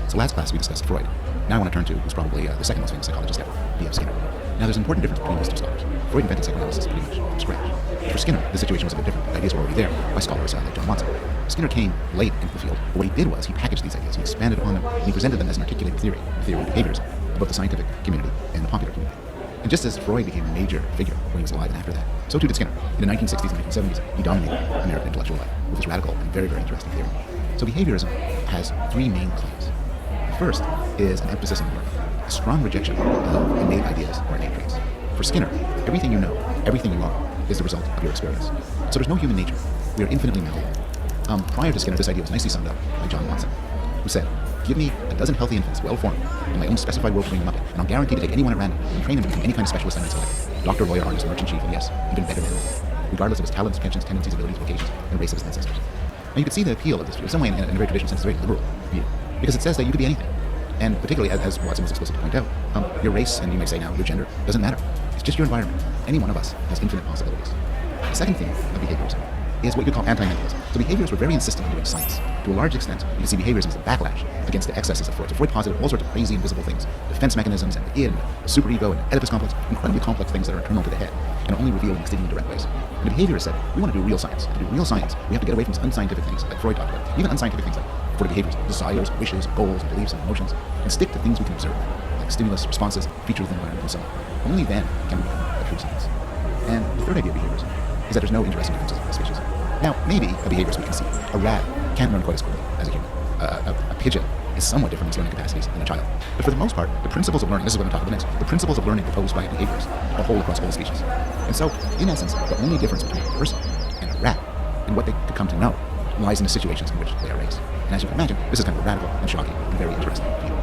So last class we discussed Freud. Now I want to turn to who's probably the second most famous psychologist ever, B.F. Skinner. Now there's an important difference between these two scholars. Freud invented psychoanalysis pretty much from scratch. For Skinner, the situation was a bit different. The ideas were already there by scholars like John Watson. Skinner came late into the field, but what he did was he packaged these ideas, he expanded upon them, and he presented them as an articulated theory, a theory of behaviorism, about the scientific community and the popular community. And just as Freud became a major figure when he was alive and after that, so too did Skinner. In the 1960s and 1970s, he dominated American intellectual life with his radical and very, very interesting theory. So behaviorism has three main claims. The first is an emphasis on learning, a strong rejection of innate ideas or innate traits. For Skinner, everything you know, everything you are, is the result of your experience. So there's no human nature. We are infinitely malleable. Prior to Skinner, this idea was nicely summed up by John Watson, who said, "Give me a dozen healthy infants, well-formed, in my own specified world to bring them up in, and I'll guarantee to take anyone at random and train them to become any kind of specialist I might select. Doctor, lawyer, artist, merchant, chief, and yes, even better than regardless of his talents, pensions, tendencies, abilities, vocations, and race of his ancestors." Now you can see the appeal of this view. In some way, in a very traditional sense, it's a very liberal view, because it says that you could be anything. And particularly, as Watson was explicit to point out, your race, and you may say now your gender, doesn't matter. It's just your environment. Any one of us has infinite possibilities. The second theme of behaviorism is what you could call anti-mentalism. So behaviorists were very insistent on doing science. To a large extent, you can see behaviorism as a backlash against the excesses of Freud. So Freud posited all sorts of crazy invisible things, defense mechanisms, and the id, the superego, and the Oedipus complex, incredibly complex things that are internal to the head, and only revealed in exceedingly direct ways. And the behaviorists said, we want to do real science. To do real science, we have to get away from some unscientific things like Freud talked about, even unscientific things like for the behaviors, desires, wishes, goals, beliefs, and emotions, and stick to things we can observe, like stimulus, responses, features of the environment, and so on. Only then can we become a true science. And the third idea of behaviorism is that there's no interesting differences in species. Now, maybe a behaviorist we can see. A rat can't learn quite as quickly as a human. A pigeon is somewhat different in its learning capacities than a child. But for the most part, the principles of learning, this is what I'm talking about next, the principles of learning proposed by behaviorists are whole across all species. And so, in essence, the only difference between a person and a rat in what they could come to know lies in the situations in which they are raised. And as you can imagine, this is kind of a radical and shocking and very interesting view.